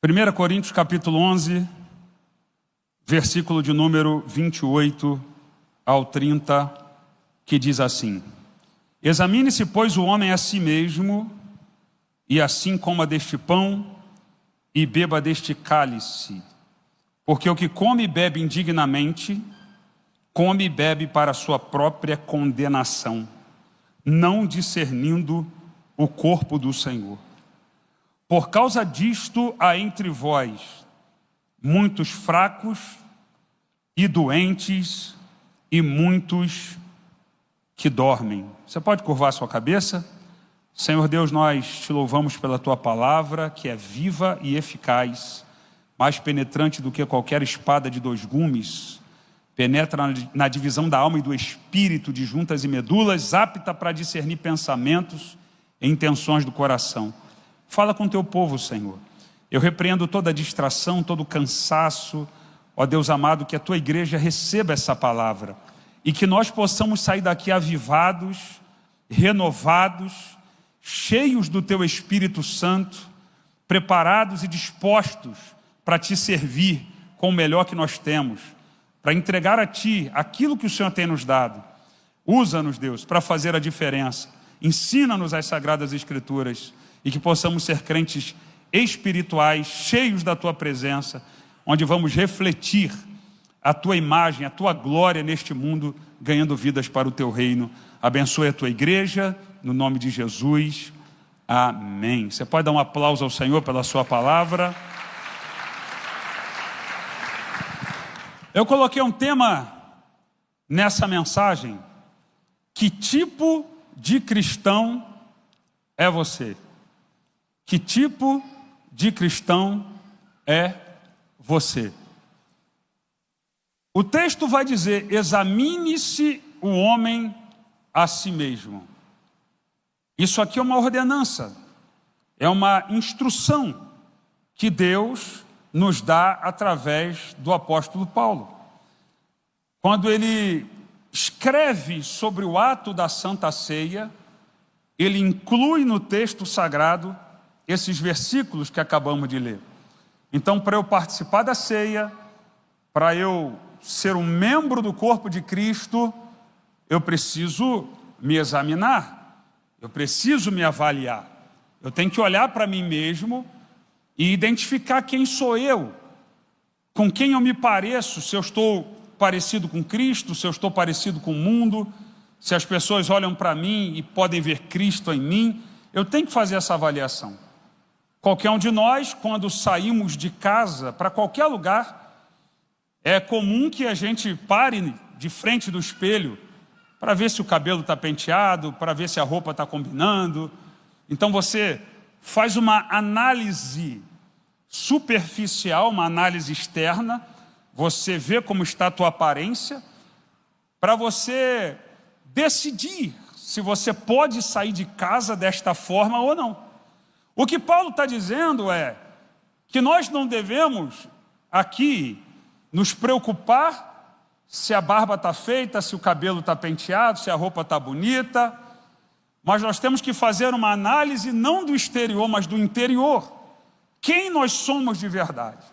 1 Coríntios capítulo 11, versículo de número 28 ao 30, que diz assim: Examine-se, pois, o homem a si mesmo, e assim coma deste pão e beba deste cálice. Porque o que come e bebe indignamente, come e bebe para a sua própria condenação, não discernindo o corpo do Senhor. Por causa disto há entre vós muitos fracos e doentes e muitos que dormem. Você pode curvar sua cabeça? Senhor Deus, nós te louvamos pela tua palavra, que é viva e eficaz, mais penetrante do que qualquer espada de dois gumes, penetra na divisão da alma e do espírito, de juntas e medulas, apta para discernir pensamentos e intenções do coração. Fala com teu povo, Senhor. Eu repreendo toda distração, todo cansaço. Ó Deus amado, que a tua igreja receba essa palavra e que nós possamos sair daqui avivados, renovados, cheios do teu Espírito Santo, preparados e dispostos para te servir com o melhor que nós temos, para entregar a ti aquilo que o Senhor tem nos dado. Usa-nos, Deus, para fazer a diferença. Ensina-nos as Sagradas Escrituras e que possamos ser crentes espirituais, cheios da tua presença, onde vamos refletir a tua imagem, a tua glória neste mundo, ganhando vidas para o teu reino. Abençoe a tua igreja, no nome de Jesus. Amém. Você pode dar um aplauso ao Senhor pela sua palavra. Eu coloquei um tema nessa mensagem: que tipo de cristão é você? Que tipo de cristão é você? O texto vai dizer: examine-se o homem a si mesmo. Isso aqui é uma ordenança, é uma instrução que Deus nos dá através do apóstolo Paulo. Quando ele escreve sobre o ato da Santa Ceia, ele inclui no texto sagrado esses versículos que acabamos de ler. Então, para eu participar da ceia, para eu ser um membro do corpo de Cristo, eu preciso me examinar, eu preciso me avaliar. Eu tenho que olhar para mim mesmo e identificar quem sou eu, com quem eu me pareço, se eu estou parecido com Cristo, se eu estou parecido com o mundo, se as pessoas olham para mim e podem ver Cristo em mim. Eu tenho que fazer essa avaliação. Qualquer um de nós, quando saímos de casa para qualquer lugar, é comum que a gente pare de frente do espelho para ver se o cabelo está penteado, para ver se a roupa está combinando. Então você faz uma análise superficial, uma análise externa, você vê como está a tua aparência, para você decidir se você pode sair de casa desta forma ou não. O que Paulo está dizendo é que nós não devemos aqui nos preocupar se a barba está feita, se o cabelo está penteado, se a roupa está bonita, mas nós temos que fazer uma análise não do exterior, mas do interior. Quem nós somos de verdade?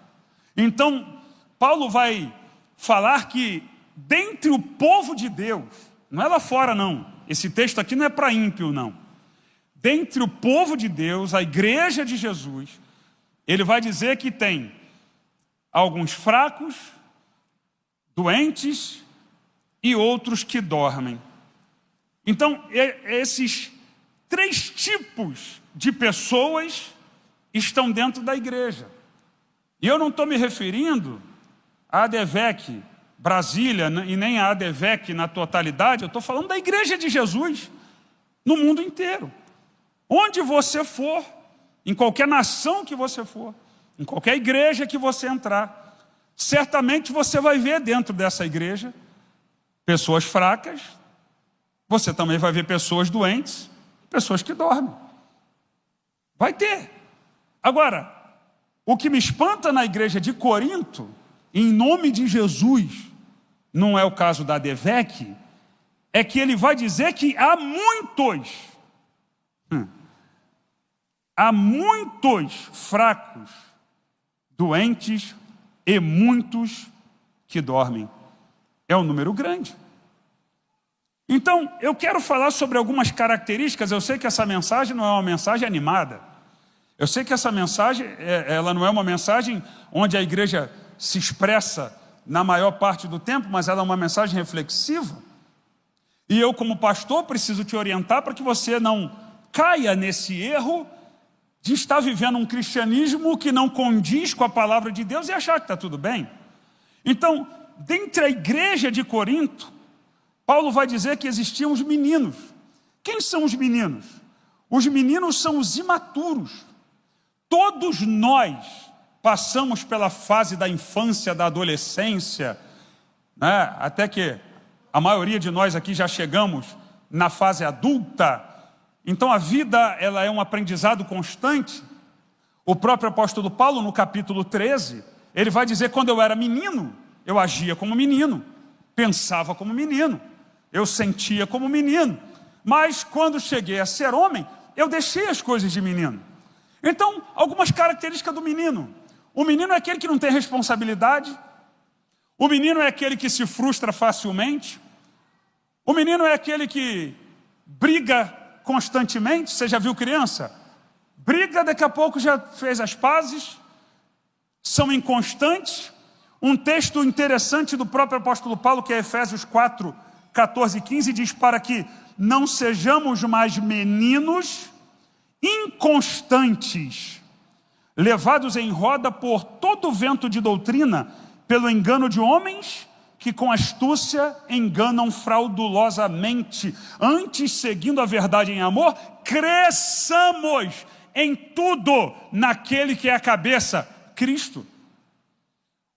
Então, Paulo vai falar que dentre o povo de Deus, não é lá fora não, esse texto aqui não é para ímpio não, dentre o povo de Deus, a igreja de Jesus, ele vai dizer que tem alguns fracos, doentes e outros que dormem. Então, esses três tipos de pessoas estão dentro da igreja. E eu não estou me referindo à ADVEC Brasília e nem à ADVEC na totalidade, eu estou falando da igreja de Jesus no mundo inteiro. Onde você for, em qualquer nação que você for, em qualquer igreja que você entrar, certamente você vai ver dentro dessa igreja pessoas fracas, você também vai ver pessoas doentes, pessoas que dormem. Vai ter. Agora, o que me espanta na igreja de Corinto, em nome de Jesus, não é o caso da ADVEC, é que ele vai dizer que há muitos fracos doentes e muitos que dormem. É um número grande. Então, eu quero falar sobre algumas características. Eu sei que essa mensagem não é uma mensagem animada. Eu sei que essa mensagem, ela não é uma mensagem onde a igreja se expressa na maior parte do tempo, mas ela é uma mensagem reflexiva. E eu, como pastor, preciso te orientar para que você não caia nesse erro de estar vivendo um cristianismo que não condiz com a palavra de Deus e achar que está tudo bem. Então, dentre a igreja de Corinto, Paulo vai dizer que existiam os meninos. Quem são os meninos? Os meninos são os imaturos. Todos nós passamos pela fase da infância, da adolescência, né? Até que a maioria de nós aqui já chegamos na fase adulta. Então a vida, ela é um aprendizado constante. O próprio apóstolo Paulo, no capítulo 13, ele vai dizer: quando eu era menino, eu agia como menino, pensava como menino, eu sentia como menino, mas quando cheguei a ser homem, eu deixei as coisas de menino. Então, algumas características do menino: o menino é aquele que não tem responsabilidade, o menino é aquele que se frustra facilmente, o menino é aquele que briga constantemente. Você já viu criança? Briga, daqui a pouco já fez as pazes, são inconstantes. Um texto interessante do próprio apóstolo Paulo, que é Efésios 4, 14 e 15, diz: para que não sejamos mais meninos inconstantes, levados em roda por todo vento de doutrina, pelo engano de homens que com astúcia enganam fraudulosamente. Antes, seguindo a verdade em amor, cresçamos em tudo naquele que é a cabeça, Cristo.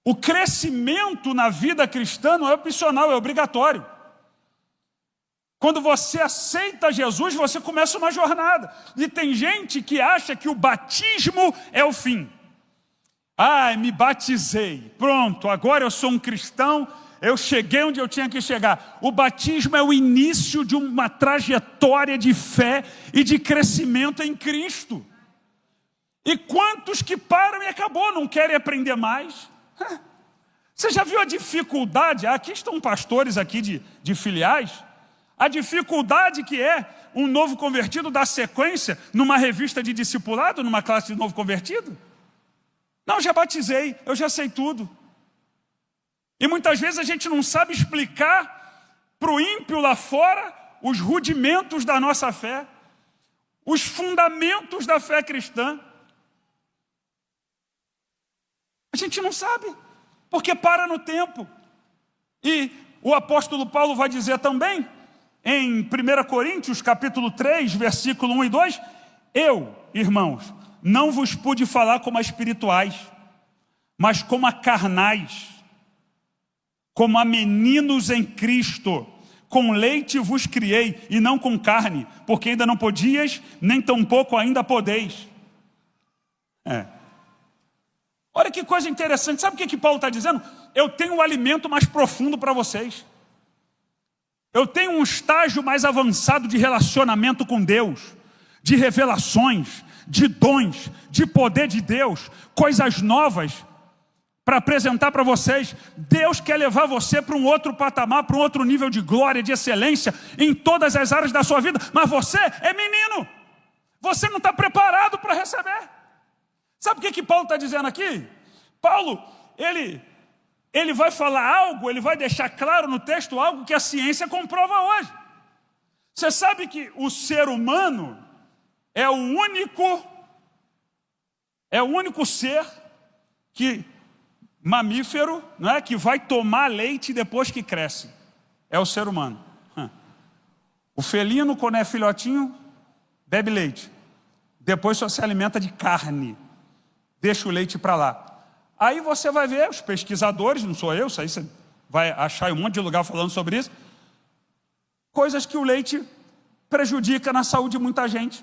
O crescimento na vida cristã não é opcional, é obrigatório. Quando você aceita Jesus, você começa uma jornada. E tem gente que acha que o batismo é o fim. Me batizei, pronto, agora eu sou um cristão, eu cheguei onde eu tinha que chegar. O batismo é o início de uma trajetória de fé e de crescimento em Cristo. E quantos que param e acabou, não querem aprender mais? Você já viu a dificuldade? Aqui estão pastores aqui de filiais. A dificuldade que é um novo convertido dar sequência numa revista de discipulado, numa classe de novo convertido. Não, já batizei, eu já sei tudo. E muitas vezes a gente não sabe explicar para o ímpio lá fora os rudimentos da nossa fé, os fundamentos da fé cristã. A gente não sabe, porque para no tempo. E o apóstolo Paulo vai dizer também, em 1 Coríntios, capítulo 3, versículo 1 e 2, eu, irmãos, não vos pude falar como a espirituais, mas como a carnais, como a meninos em Cristo. Com leite vos criei, e não com carne, porque ainda não podias, nem tampouco ainda podeis. Olha que coisa interessante. Sabe o que Paulo está dizendo? Eu tenho um alimento mais profundo para vocês. Eu tenho um estágio mais avançado de relacionamento com Deus, de revelações, de dons, de poder de Deus, coisas novas para apresentar para vocês. Deus quer levar você para um outro patamar, para um outro nível de glória, de excelência em todas as áreas da sua vida, mas você é menino, você não está preparado para receber. Sabe o que Paulo está dizendo aqui? Paulo, ele vai falar algo, ele vai deixar claro no texto algo que a ciência comprova hoje. Você sabe que o ser humano é o único ser mamífero, né, que vai tomar leite depois que cresce. É o ser humano. O felino, quando é filhotinho, bebe leite. Depois só se alimenta de carne. Deixa o leite para lá. Aí você vai ver, os pesquisadores, não sou eu, isso aí você vai achar um monte de lugar falando sobre isso, coisas que o leite prejudica na saúde de muita gente.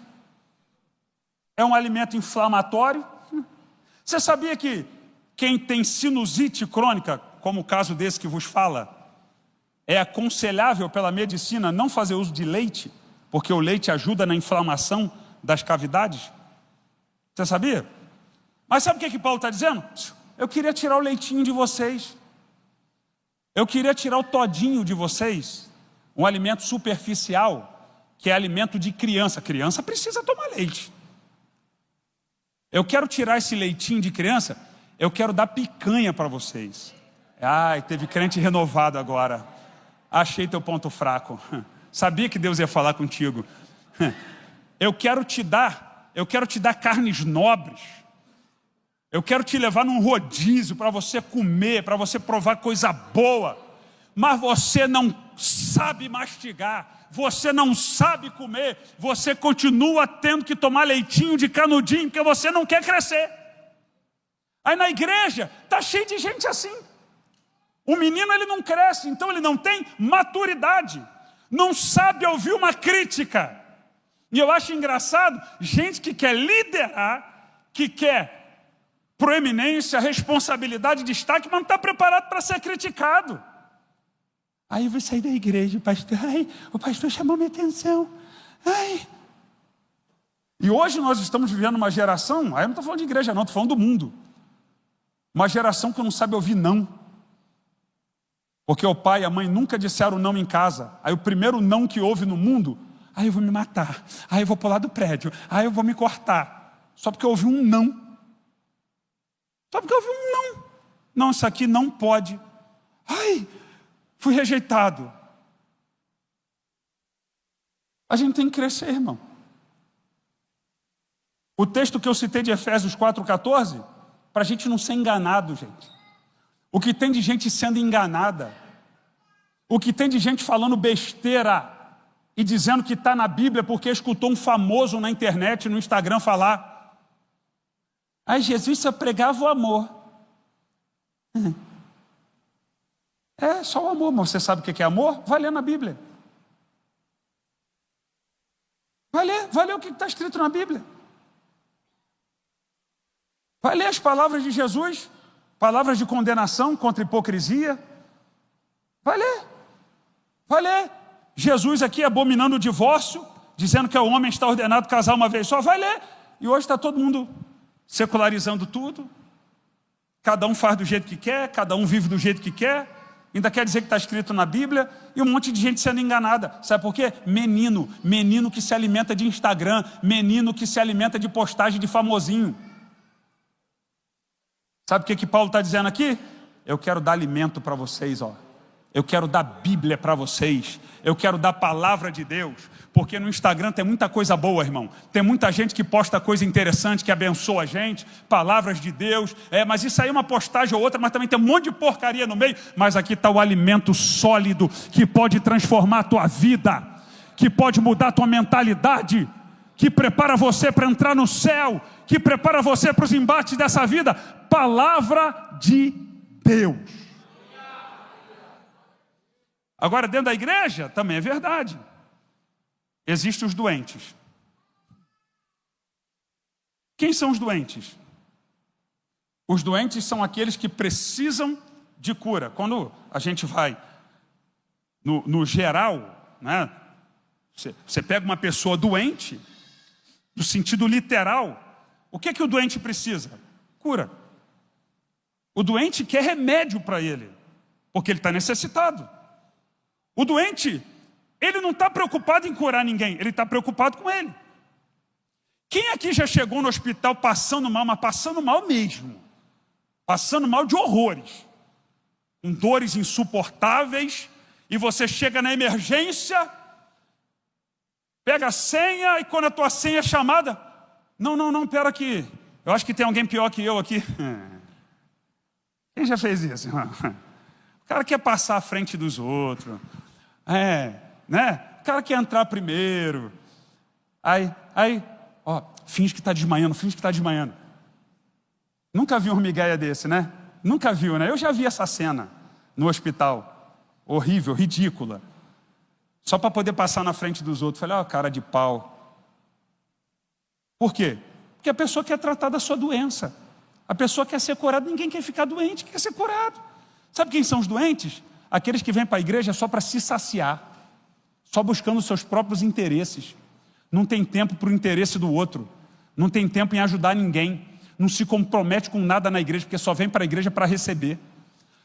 É um alimento inflamatório. Você sabia que quem tem sinusite crônica, como o caso desse que vos fala, é aconselhável pela medicina não fazer uso de leite, porque o leite ajuda na inflamação das cavidades? Você sabia? Mas sabe o que Paulo está dizendo? Eu queria tirar o leitinho de vocês. Eu queria tirar o todinho de vocês. Um alimento superficial, que é alimento de criança. Criança precisa tomar leite. Eu quero tirar esse leitinho de criança, eu quero dar picanha para vocês. Ai, teve crente renovado agora. Achei teu ponto fraco. Sabia que Deus ia falar contigo. Eu quero te dar carnes nobres. Eu quero te levar num rodízio para você comer, para você provar coisa boa. Mas você não sabe mastigar, você não sabe comer, você continua tendo que tomar leitinho de canudinho, porque você não quer crescer. Aí na igreja está cheio de gente assim. O menino ele não cresce, então ele não tem maturidade, não sabe ouvir uma crítica. E eu acho engraçado, gente que quer liderar, que quer proeminência, responsabilidade, destaque, mas não está preparado para ser criticado. Aí eu vou sair da igreja, pastor. Ai, o pastor chamou minha atenção. Ai. E hoje nós estamos vivendo uma geração, aí eu não estou falando de igreja não, estou falando do mundo. Uma geração que não sabe ouvir não. Porque o pai e a mãe nunca disseram não em casa. Aí o primeiro não que houve no mundo, aí eu vou me matar, aí eu vou pular do prédio, aí eu vou me cortar. Só porque eu ouvi um não. Só porque eu ouvi um não. Não, isso aqui não pode. Ai, fui rejeitado. A gente tem que crescer, irmão. O texto que eu citei de Efésios 4,14, para a gente não ser enganado, gente. O que tem de gente sendo enganada, o que tem de gente falando besteira e dizendo que está na Bíblia porque escutou um famoso na internet, no Instagram falar. Aí Jesus só pregava o amor. É só o amor, mas você sabe o que é amor? Vai ler na Bíblia. Vai ler o que está escrito na Bíblia. Vai ler as palavras de Jesus, palavras de condenação contra a hipocrisia. Vai ler. Jesus aqui abominando o divórcio, dizendo que o homem está ordenado casar uma vez só. Vai ler. E hoje está todo mundo secularizando tudo. Cada um faz do jeito que quer, cada um vive do jeito que quer. Ainda quer dizer que está escrito na Bíblia. E um monte de gente sendo enganada. Sabe por quê? Menino que se alimenta de Instagram, menino que se alimenta de postagem de famosinho. Sabe o que Paulo está dizendo aqui? Eu quero dar alimento para vocês, ó. Eu quero dar Bíblia para vocês. Eu quero dar palavra de Deus. Porque no Instagram tem muita coisa boa, irmão. Tem muita gente que posta coisa interessante, que abençoa a gente. Palavras de Deus. Mas isso aí é uma postagem ou outra, mas também tem um monte de porcaria no meio. Mas aqui está o alimento sólido, que pode transformar a tua vida, que pode mudar a tua mentalidade, que prepara você para entrar no céu, que prepara você para os embates dessa vida. Palavra de Deus. Agora, dentro da igreja, também é verdade. Existem os doentes. Quem são os doentes? Os doentes são aqueles que precisam de cura. Quando a gente vai no geral, né? Você pega uma pessoa doente, no sentido literal, o que o doente precisa? Cura. O doente quer remédio para ele, porque ele está necessitado. O doente, ele não está preocupado em curar ninguém, ele está preocupado com ele. Quem aqui já chegou no hospital passando mal, mas passando mal mesmo? Passando mal de horrores, com dores insuportáveis, e você chega na emergência, pega a senha, e quando a tua senha é chamada, não, pera aqui, eu acho que tem alguém pior que eu aqui. Quem já fez isso, irmão? O cara quer passar à frente dos outros. Né? O cara quer entrar primeiro. Aí, finge que está desmaiando, Nunca vi um migué desse, né? Nunca viu, né? Eu já vi essa cena no hospital. Horrível, ridícula. Só para poder passar na frente dos outros. Falei, cara de pau. Por quê? Porque a pessoa quer tratar da sua doença. A pessoa quer ser curada. Ninguém quer ficar doente, quer ser curado. Sabe quem são os doentes? Aqueles que vêm para a igreja só para se saciar, só buscando os seus próprios interesses. Não tem tempo para o interesse do outro, não tem tempo em ajudar ninguém, não se compromete com nada na igreja, porque só vem para a igreja para receber.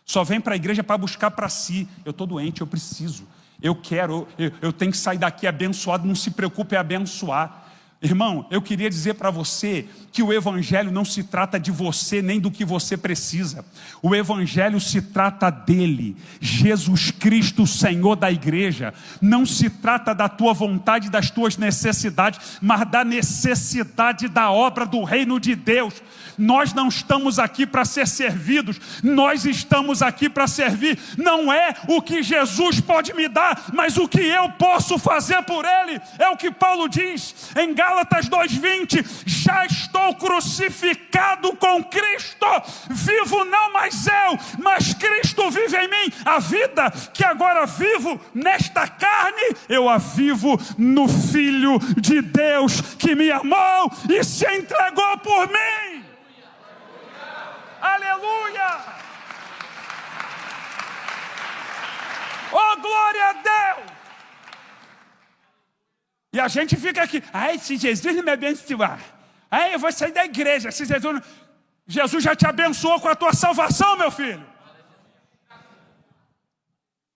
Só vem para a igreja para buscar para si. Eu estou doente, eu preciso. Eu quero, eu tenho que sair daqui abençoado. Não se preocupe em abençoar. Irmão, eu queria dizer para você que o evangelho não se trata de você nem do que você precisa. O evangelho se trata dele, Jesus Cristo, Senhor da igreja. Não se trata da tua vontade, das tuas necessidades, mas da necessidade da obra do reino de Deus. Nós não estamos aqui para ser servidos, nós estamos aqui para servir. Não é o que Jesus pode me dar, mas o que eu posso fazer por ele. É o que Paulo diz em Gálatas 2:20, já estou crucificado com Cristo, vivo não mais eu, mas Cristo vive em mim. A vida que agora vivo nesta carne, eu a vivo no Filho de Deus que me amou e se entregou por mim. Aleluia! Oh, glória a Deus! E a gente fica aqui, ai, se Jesus não me abençoar, ai, eu vou sair da igreja. Se Jesus já te abençoou com a tua salvação, meu filho.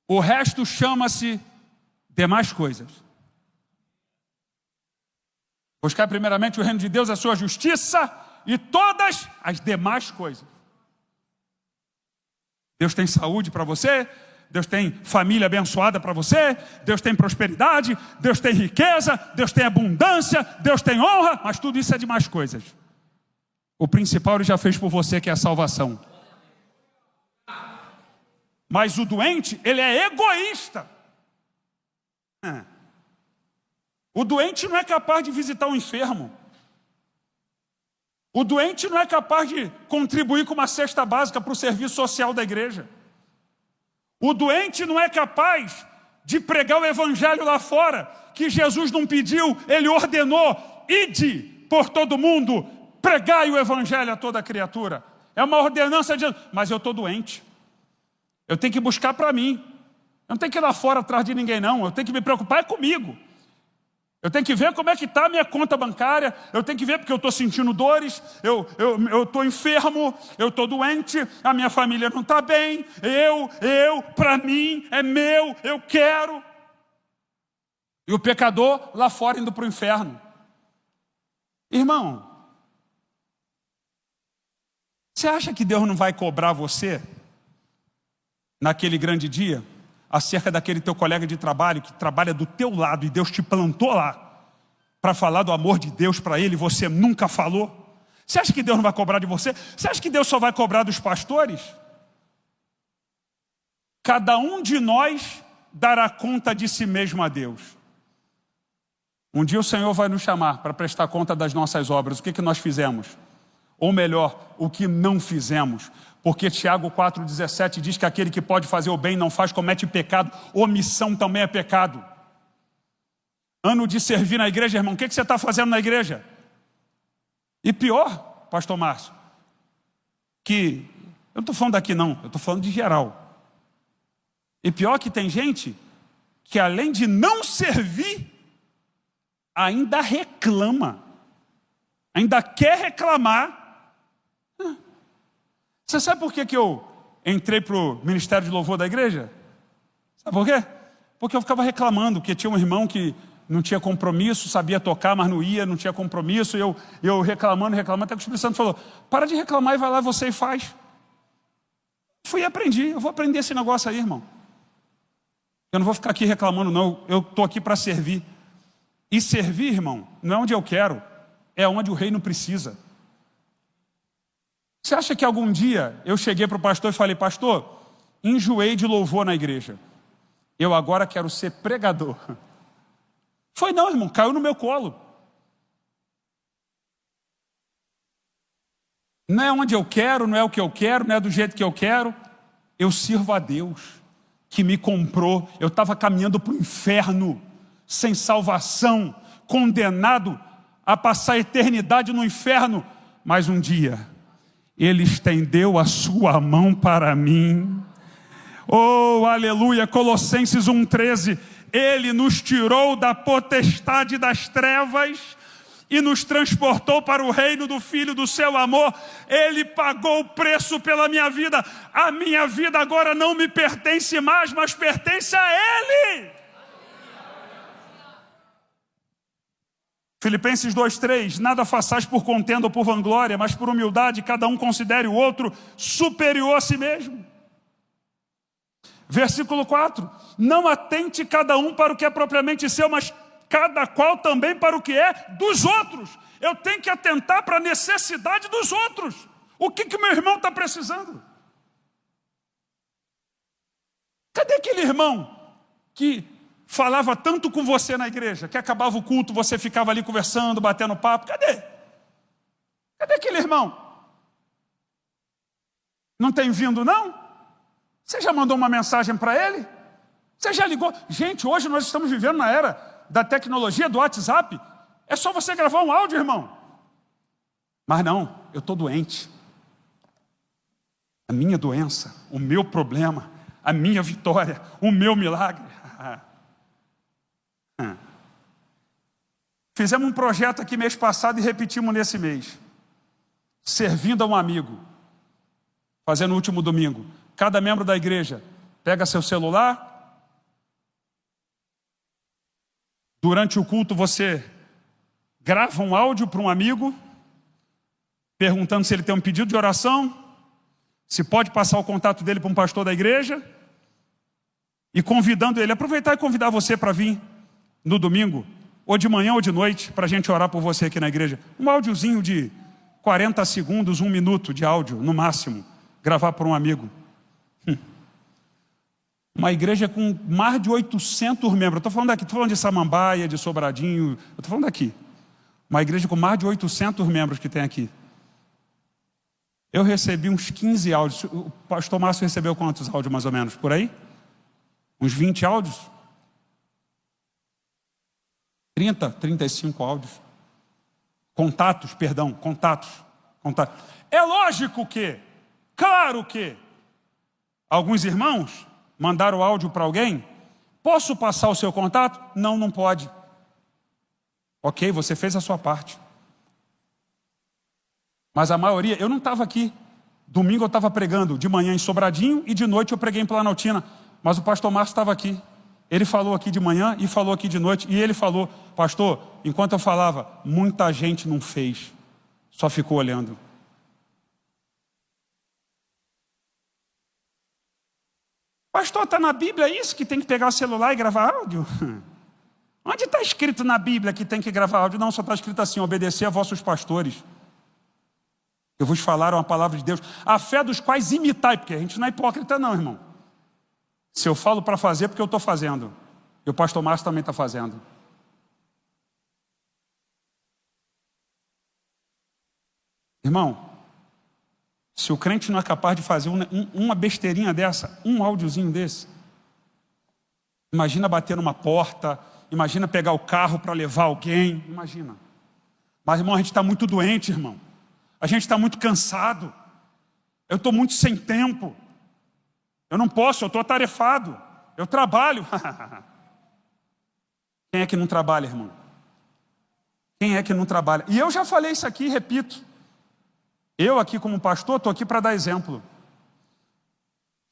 O resto chama-se demais coisas. Buscar primeiramente o reino de Deus, a sua justiça e todas as demais coisas. Deus tem saúde para você, Deus tem família abençoada para você, Deus tem prosperidade, Deus tem riqueza, Deus tem abundância, Deus tem honra, mas tudo isso é de mais coisas. O principal ele já fez por você, que é a salvação. Mas o doente, ele é egoísta. O doente não é capaz de visitar um enfermo. O doente não é capaz de contribuir com uma cesta básica para o serviço social da igreja. O doente não é capaz de pregar o evangelho lá fora, que Jesus não pediu, ele ordenou: ide por todo mundo, pregai o evangelho a toda criatura. É uma ordenança de... Mas eu estou doente. Eu tenho que buscar para mim. Eu não tenho que ir lá fora atrás de ninguém, não. Eu tenho que me preocupar comigo. Eu tenho que ver como é que está a minha conta bancária. Eu tenho que ver porque eu estou sentindo dores. Eu estou enfermo. Eu estou doente. A minha família não está bem. Para mim, é meu. Eu quero. E o pecador lá fora indo para o inferno. Irmão, você acha que Deus não vai cobrar você naquele grande dia acerca daquele teu colega de trabalho que trabalha do teu lado e Deus te plantou lá para falar do amor de Deus para ele e você nunca falou? Você acha que Deus não vai cobrar de você? Você acha que Deus só vai cobrar dos pastores? Cada um de nós dará conta de si mesmo a Deus. Um dia o Senhor vai nos chamar para prestar conta das nossas obras. O que nós fizemos? Ou melhor, o que não fizemos. Porque Tiago 4,17 diz que aquele que pode fazer o bem não faz, comete pecado. Omissão também é pecado. Ano de servir na igreja, irmão. O que você está fazendo na igreja? E pior, pastor Márcio, que eu não estou falando daqui não, eu estou falando de geral. E pior que tem gente que além de não servir, ainda reclama. Ainda quer reclamar. Você sabe por que eu entrei para o Ministério de Louvor da igreja? Sabe por quê? Porque eu ficava reclamando, que tinha um irmão que não tinha compromisso, sabia tocar, mas não ia, não tinha compromisso. Eu reclamando, até que o Espírito Santo falou: para de reclamar e vai lá você e faz. Fui e aprendi, eu vou aprender esse negócio aí, irmão. Eu não vou ficar aqui reclamando não, eu estou aqui para servir. E servir, irmão, não é onde eu quero, é onde o reino precisa. Você acha que algum dia eu cheguei para o pastor e falei: pastor, enjoei de louvor na igreja, eu agora quero ser pregador? Foi não, irmão, caiu no meu colo. Não é onde eu quero, não é o que eu quero, não é do jeito que eu quero. Eu sirvo a Deus, que me comprou. Eu estava caminhando para o inferno, sem salvação, condenado a passar a eternidade no inferno. Mas um dia Ele estendeu a sua mão para mim. Oh, aleluia, Colossenses 1,13. Ele nos tirou da potestade das trevas e nos transportou para o reino do Filho do seu amor. Ele pagou o preço pela minha vida. A minha vida agora não me pertence mais, mas pertence a Ele. Filipenses 2:3, nada façais por contenda ou por vanglória, mas por humildade, cada um considere o outro superior a si mesmo. Versículo 4, não atente cada um para o que é propriamente seu, mas cada qual também para o que é dos outros. Eu tenho que atentar para a necessidade dos outros. O que meu irmão está precisando? Cadê aquele irmão que falava tanto com você na igreja, que acabava o culto, você ficava ali conversando, batendo papo? Cadê? Cadê aquele irmão? Não tem vindo, não? Você já mandou uma mensagem para ele? Você já ligou? Gente, hoje nós estamos vivendo na era da tecnologia, do WhatsApp. É só você gravar um áudio, irmão. Mas não, eu estou doente. A minha doença, o meu problema, a minha vitória, o meu milagre. Fizemos um projeto aqui mês passado e repetimos nesse mês. Servindo a um amigo. Fazendo no último domingo. Cada membro da igreja pega seu celular. Durante o culto você grava um áudio para um amigo, perguntando se ele tem um pedido de oração, se pode passar o contato dele para um pastor da igreja, e convidando ele, aproveitar e convidar você para vir no domingo, ou de manhã ou de noite, para a gente orar por você aqui na igreja. Um áudiozinho de 40 segundos, 1 minuto de áudio, no máximo, gravar para um amigo. Uma igreja com mais de 800 membros. Eu estou falando daqui, estou falando de Samambaia, de Sobradinho, eu estou falando daqui. Uma igreja com mais de 800 membros que tem aqui. Eu recebi uns 15 áudios. O pastor Márcio recebeu quantos áudios mais ou menos? Por aí? Uns 20 áudios? 30, 35 áudios. Contatos. É lógico que, claro que, alguns irmãos mandaram áudio para alguém. Posso passar o seu contato? Não, não pode. Ok, você fez a sua parte. Mas a maioria, eu não estava aqui. Domingo eu estava pregando de manhã em Sobradinho e de noite eu preguei em Planaltina. Mas o pastor Márcio estava aqui. Ele falou aqui de manhã e falou aqui de noite. E ele falou, pastor, enquanto eu falava, muita gente não fez. Só ficou olhando. Pastor, está na Bíblia isso, que tem que pegar o celular e gravar áudio? Onde está escrito na Bíblia que tem que gravar áudio? Não, só está escrito assim, obedecer a vossos pastores. Eu vos falaram a palavra de Deus. A fé dos quais imitai, porque a gente não é hipócrita não, irmão. Se eu falo para fazer, porque eu estou fazendo. E o pastor Márcio também está fazendo. Irmão, se o crente não é capaz de fazer uma besteirinha dessa, um áudiozinho desse, imagina bater numa porta, imagina pegar o carro para levar alguém, imagina. Mas, irmão, a gente está muito doente, irmão. A gente está muito cansado. Eu estou muito sem tempo. Eu não posso, eu estou atarefado. Eu trabalho. Quem é que não trabalha, irmão? Quem é que não trabalha? E eu já falei isso aqui, repito. Eu aqui como pastor, estou aqui para dar exemplo.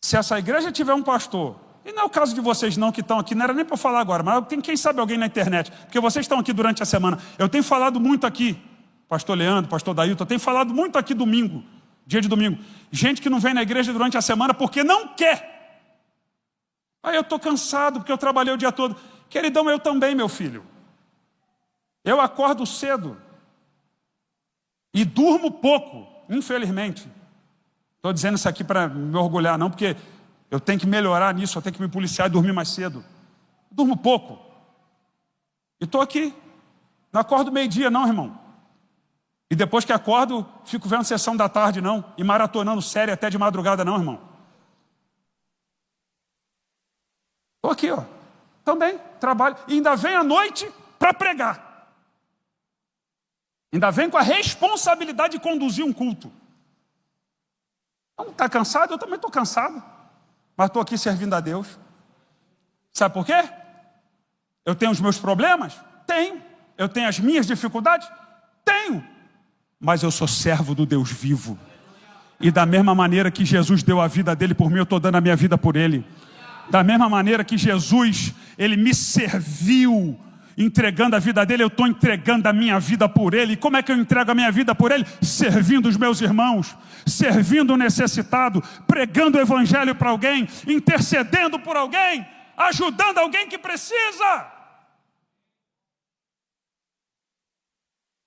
Se essa igreja tiver um pastor, e não é o caso de vocês não que estão aqui, não era nem para falar agora, mas tem quem sabe alguém na internet, porque vocês estão aqui durante a semana. Eu tenho falado muito aqui, pastor Leandro, pastor Dailton, eu tenho falado muito aqui domingo, dia de domingo. Gente que não vem na igreja durante a semana porque não quer. Aí eu estou cansado porque eu trabalhei o dia todo. Queridão, eu também, meu filho. Eu acordo cedo e durmo pouco, infelizmente. Estou dizendo isso aqui para me orgulhar, não, porque eu tenho que melhorar nisso, eu tenho que me policiar e dormir mais cedo. Durmo pouco. E estou aqui. Não acordo meio-dia, não, irmão. E depois que acordo, fico vendo sessão da tarde, não. E maratonando série até de madrugada, não, irmão. Estou aqui, ó. Também, trabalho. E ainda venho à noite para pregar. Ainda vem com a responsabilidade de conduzir um culto. Não está cansado? Eu também estou cansado. Mas estou aqui servindo a Deus. Sabe por quê? Eu tenho os meus problemas? Tenho. Eu tenho as minhas dificuldades? Tenho. Mas eu sou servo do Deus vivo. E da mesma maneira que Jesus deu a vida dele por mim, eu estou dando a minha vida por ele. Da mesma maneira que Jesus, ele me serviu, entregando a vida dele, eu estou entregando a minha vida por ele. E como é que eu entrego a minha vida por ele? Servindo os meus irmãos, servindo o necessitado, pregando o evangelho para alguém, intercedendo por alguém, ajudando alguém que precisa.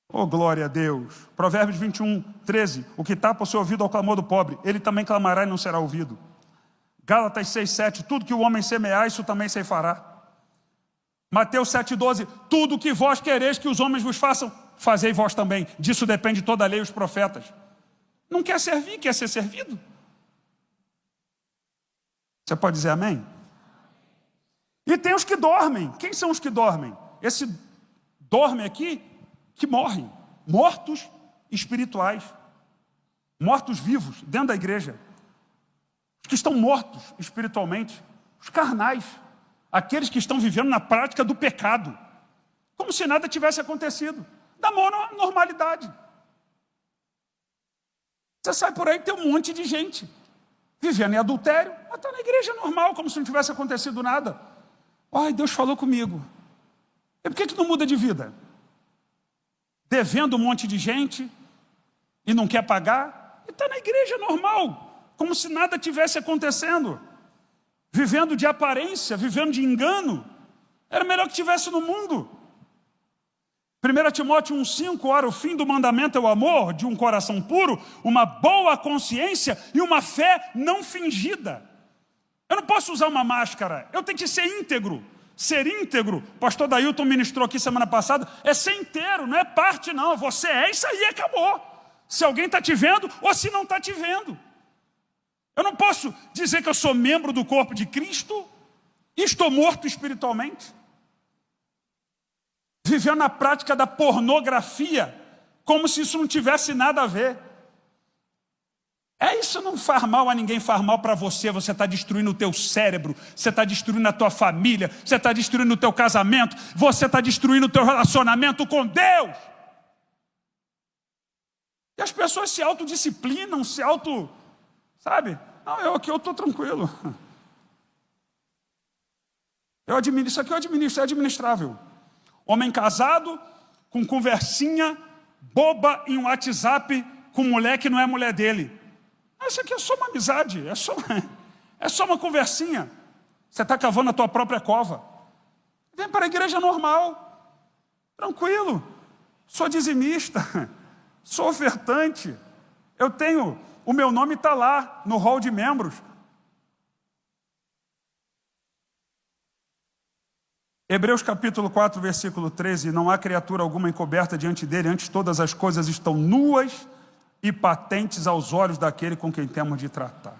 Oh, glória a Deus. Provérbios 21, 13. O que tapa o seu ouvido ao clamor do pobre, ele também clamará e não será ouvido. Gálatas 6, 7. Tudo que o homem semear, isso também ceifará. Mateus 7, 12. Tudo que vós quereis que os homens vos façam, fazei vós também. Disso depende toda a lei e os profetas. Não quer servir, quer ser servido. Você pode dizer amém? E tem os que dormem. Quem são os que dormem? Esse dorme aqui, que morrem, mortos espirituais, mortos vivos dentro da igreja, os que estão mortos espiritualmente, os carnais, aqueles que estão vivendo na prática do pecado, como se nada tivesse acontecido, da maior normalidade. Você sai por aí, tem um monte de gente vivendo em adultério, mas está na igreja normal, como se não tivesse acontecido nada. Ai, Deus falou comigo. E por que não muda de vida? Devendo um monte de gente e não quer pagar, e está na igreja normal, como se nada tivesse acontecendo, vivendo de aparência, vivendo de engano. Era melhor que estivesse no mundo. 1 Timóteo 1,5, ora, o fim do mandamento é o amor de um coração puro, uma boa consciência e uma fé não fingida. Eu não posso usar uma máscara, eu tenho que ser íntegro. Ser íntegro, o pastor Dailton ministrou aqui semana passada, é ser inteiro, não é parte não, você é isso aí, acabou. Se alguém está te vendo ou se não está te vendo. Eu não posso dizer que eu sou membro do corpo de Cristo e estou morto espiritualmente. Vivendo na prática da pornografia, como se isso não tivesse nada a ver. Isso não faz mal a ninguém, faz mal para você. Você está destruindo o teu cérebro, você está destruindo a tua família, você está destruindo o teu casamento, você está destruindo o teu relacionamento com Deus. E as pessoas se autodisciplinam, sabe? Não, eu aqui eu estou tranquilo. Isso aqui eu administro, é administrável. Homem casado, com conversinha boba em um WhatsApp com mulher que não é mulher dele. Isso aqui é só uma amizade, é só uma conversinha. Você está cavando a tua própria cova. Vem para a igreja normal, tranquilo. Sou dizimista, sou ofertante. O meu nome está lá no hall de membros. Hebreus capítulo 4, versículo 13. Não há criatura alguma encoberta diante dele, antes todas as coisas estão nuas e patentes aos olhos daquele com quem temos de tratar.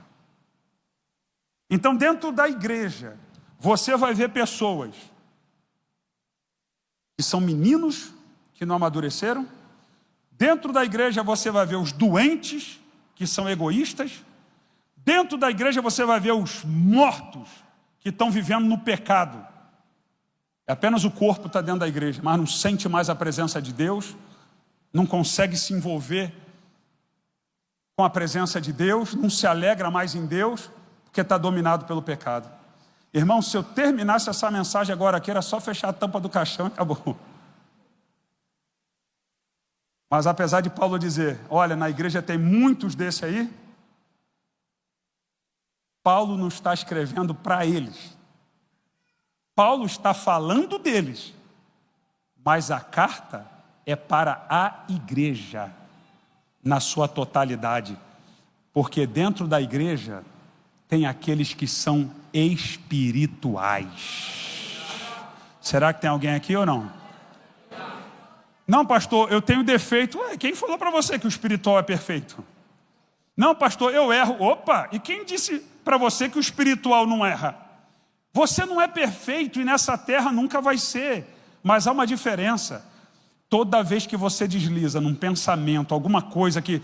Então, dentro da igreja, você vai ver pessoas que são meninos que não amadureceram. Dentro da igreja você vai ver os doentes que são egoístas. Dentro da igreja você vai ver os mortos que estão vivendo no pecado. Apenas o corpo está dentro da igreja, mas não sente mais a presença de Deus, não consegue se envolver com a presença de Deus, não se alegra mais em Deus, porque está dominado pelo pecado. Irmão, se eu terminasse essa mensagem agora aqui, era só fechar a tampa do caixão e acabou. Mas apesar de Paulo dizer, olha, na igreja tem muitos desse aí, Paulo não está escrevendo para eles. Paulo está falando deles, mas a carta é para a igreja, na sua totalidade, porque dentro da igreja tem aqueles que são espirituais. Será que tem alguém aqui ou não? Não, pastor, eu tenho defeito. Quem falou para você que o espiritual é perfeito? Não, pastor, eu erro. Opa, e quem disse para você que o espiritual não erra? Você não é perfeito e nessa terra nunca vai ser, mas há uma diferença. Toda vez que você desliza num pensamento, alguma coisa que,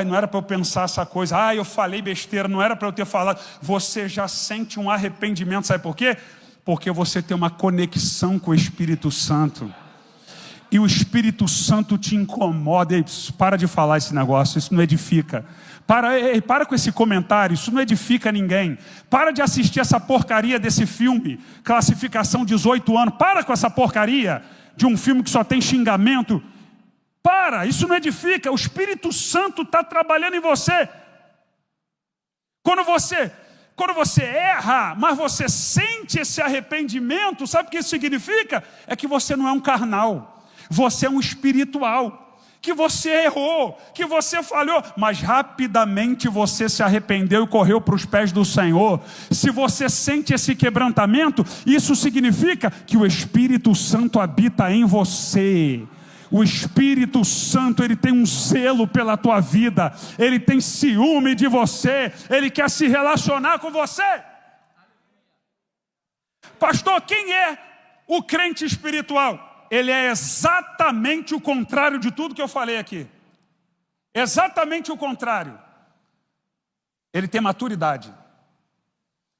não era para eu pensar essa coisa, eu falei besteira, não era para eu ter falado, você já sente um arrependimento, sabe por quê? Porque você tem uma conexão com o Espírito Santo. e o Santo te incomoda. E para de falar esse negócio, isso não edifica. Para com esse comentário, isso não edifica ninguém. Para de assistir essa porcaria desse filme, classificação 18 anos. Para com essa porcaria de um filme que só tem xingamento. Para, isso não edifica. O Espírito Santo está trabalhando em você. Quando você erra, mas você sente esse arrependimento, sabe o que isso significa? É que você não é um carnal, você é um espiritual. Que você errou, que você falhou, mas rapidamente você se arrependeu e correu para os pés do Senhor. Se você sente esse quebrantamento, isso significa que o Espírito Santo habita em você. O Espírito Santo, ele tem um zelo pela tua vida, ele tem ciúme de você, ele quer se relacionar com você. Pastor, quem é o crente espiritual? Ele é exatamente o contrário de tudo que eu falei aqui. Exatamente o contrário. Ele tem maturidade.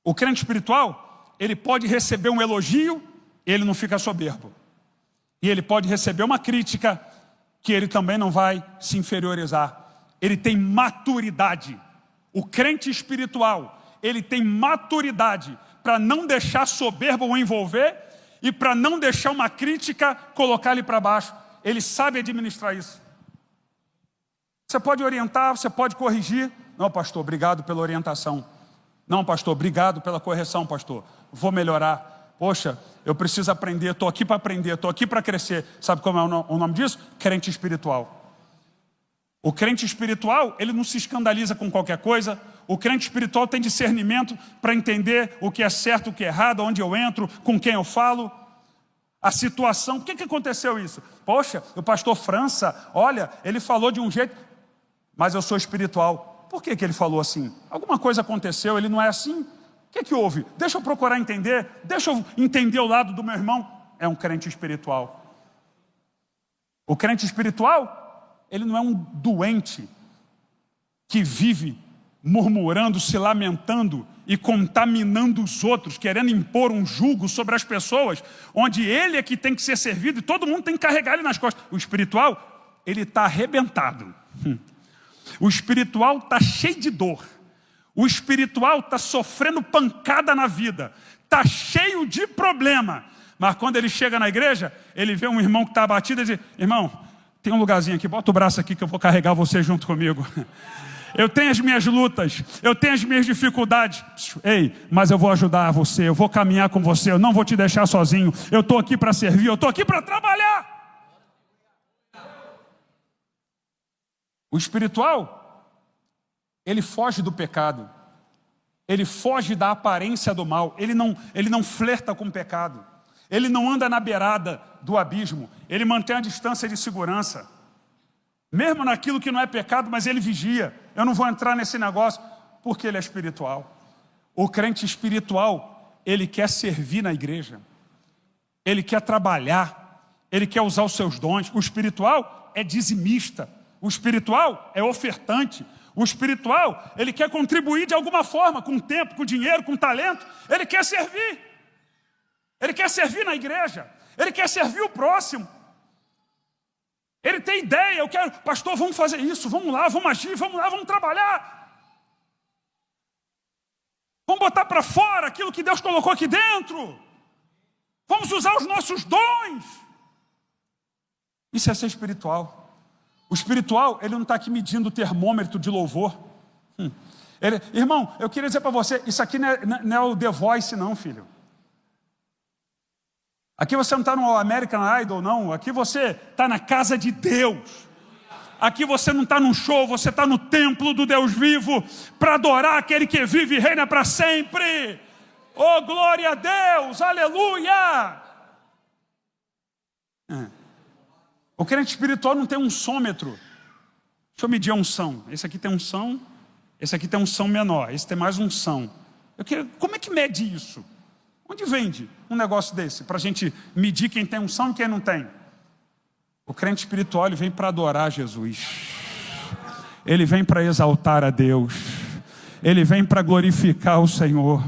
O crente espiritual, ele pode receber um elogio, ele não fica soberbo. E ele pode receber uma crítica, que ele também não vai se inferiorizar. Ele tem maturidade. O crente espiritual, ele tem maturidade para não deixar soberbo o envolver e para não deixar uma crítica colocar ele para baixo. Ele sabe administrar isso. Você pode orientar, você pode corrigir. Não, pastor, obrigado pela orientação. Não, pastor, obrigado pela correção, pastor. Vou melhorar. Poxa, eu preciso aprender, estou aqui para aprender, estou aqui para crescer. Sabe como é o nome disso? Crente espiritual. O crente espiritual, ele não se escandaliza com qualquer coisa. O crente espiritual tem discernimento para entender o que é certo, o que é errado, onde eu entro, com quem eu falo, a situação. Por que aconteceu isso? Poxa, o pastor França, olha, ele falou de um jeito, mas eu sou espiritual. Por que ele falou assim? Alguma coisa aconteceu, ele não é assim? O que houve? Deixa eu procurar entender, deixa eu entender o lado do meu irmão. É um crente espiritual. O crente espiritual, ele não é um doente que vive murmurando, se lamentando e contaminando os outros, querendo impor um jugo sobre as pessoas, onde ele é que tem que ser servido e todo mundo tem que carregar ele nas costas. O espiritual, ele está arrebentado. O espiritual está cheio de dor. O espiritual está sofrendo pancada na vida, está cheio de problema. Mas quando ele chega na igreja, ele vê um irmão que está abatido e diz: irmão, tem um lugarzinho aqui, bota o braço aqui que eu vou carregar você junto comigo. Eu tenho as minhas lutas, eu tenho as minhas dificuldades. Ei, mas eu vou ajudar você, eu vou caminhar com você, eu não vou te deixar sozinho. Eu estou aqui para servir, eu estou aqui para trabalhar. O espiritual, ele foge do pecado, ele foge da aparência do mal, ele não flerta com o pecado, ele não anda na beirada do abismo, ele mantém a distância de segurança. Mesmo naquilo que não é pecado, mas ele vigia. Eu não vou entrar nesse negócio, porque ele é espiritual. O crente espiritual, ele quer servir na igreja. Ele quer trabalhar. Ele quer usar os seus dons. O espiritual é dizimista. O espiritual é ofertante. O espiritual, ele quer contribuir de alguma forma, com tempo, com dinheiro, com talento. Ele quer servir. Ele quer servir na igreja. Ele quer servir o próximo. Ele tem ideia, eu quero, pastor, vamos fazer isso, vamos lá, vamos agir, vamos lá, vamos trabalhar. Vamos botar para fora aquilo que Deus colocou aqui dentro. Vamos usar os nossos dons. Isso é ser espiritual. O espiritual, ele não está aqui medindo o termômetro de louvor. Irmão, eu queria dizer para você, isso aqui não é o The Voice não, filho. Aqui você não está no American Idol, não. Aqui você está na casa de Deus. Aqui você não está num show, você está no templo do Deus vivo, para adorar aquele que vive e reina para sempre. Oh, glória a Deus, aleluia! O crente espiritual não tem um sômetro. Deixa eu medir a unção. Esse aqui tem unção, esse aqui tem unção menor, esse tem mais unção. Como é que mede isso? Onde vende um negócio desse? Para a gente medir quem tem unção e quem não tem. O crente espiritual, ele vem para adorar Jesus. Ele vem para exaltar a Deus. Ele vem para glorificar o Senhor.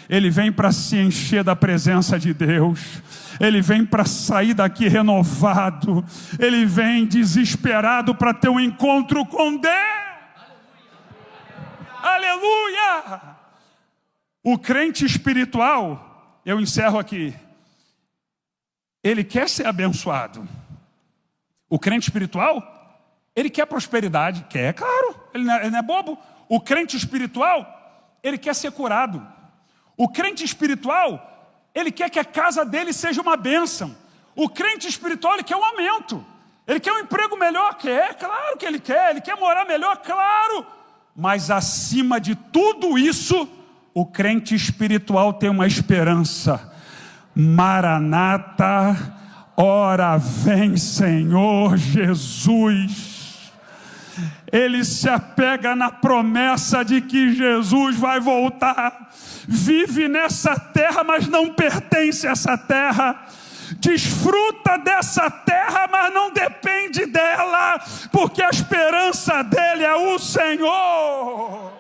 Ele vem para se encher da presença de Deus. ele vem para sair daqui renovado, ele vem desesperado para ter um encontro com Deus. Aleluia! O crente espiritual, eu encerro aqui, ele quer ser abençoado. O crente espiritual, ele quer prosperidade, quer, claro, ele não é bobo. O crente espiritual, ele quer ser curado. O crente espiritual, ele quer que a casa dele seja uma bênção. O crente espiritual, ele quer um aumento. Ele quer um emprego melhor, quer, claro que ele quer morar melhor, claro. Mas acima de tudo isso, o crente espiritual tem uma esperança. Maranata, ora vem Senhor Jesus. Ele se apega na promessa de que Jesus vai voltar. Vive nessa terra, mas não pertence a essa terra. Desfruta dessa terra, mas não depende dela, porque a esperança dele é o Senhor.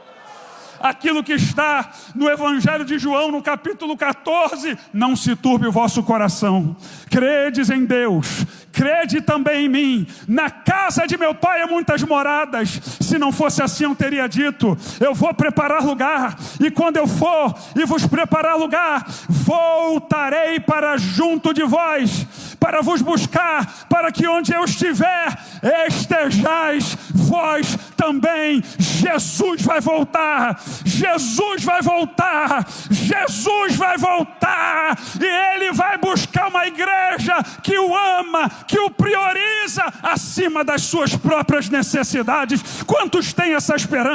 Aquilo que está no Evangelho de João, no capítulo 14, não se turbe o vosso coração. Credes em Deus, crede também em mim. Na casa de meu pai há muitas moradas. Se não fosse assim, eu teria dito: eu vou preparar lugar, e quando eu for e vos preparar lugar, voltarei para junto de vós, para vos buscar, para que onde eu estiver, estejais vós também. Jesus vai voltar, Jesus vai voltar, Jesus vai voltar, e Ele vai buscar uma igreja que o ama, que o prioriza acima das suas próprias necessidades. Quantos têm essa esperança?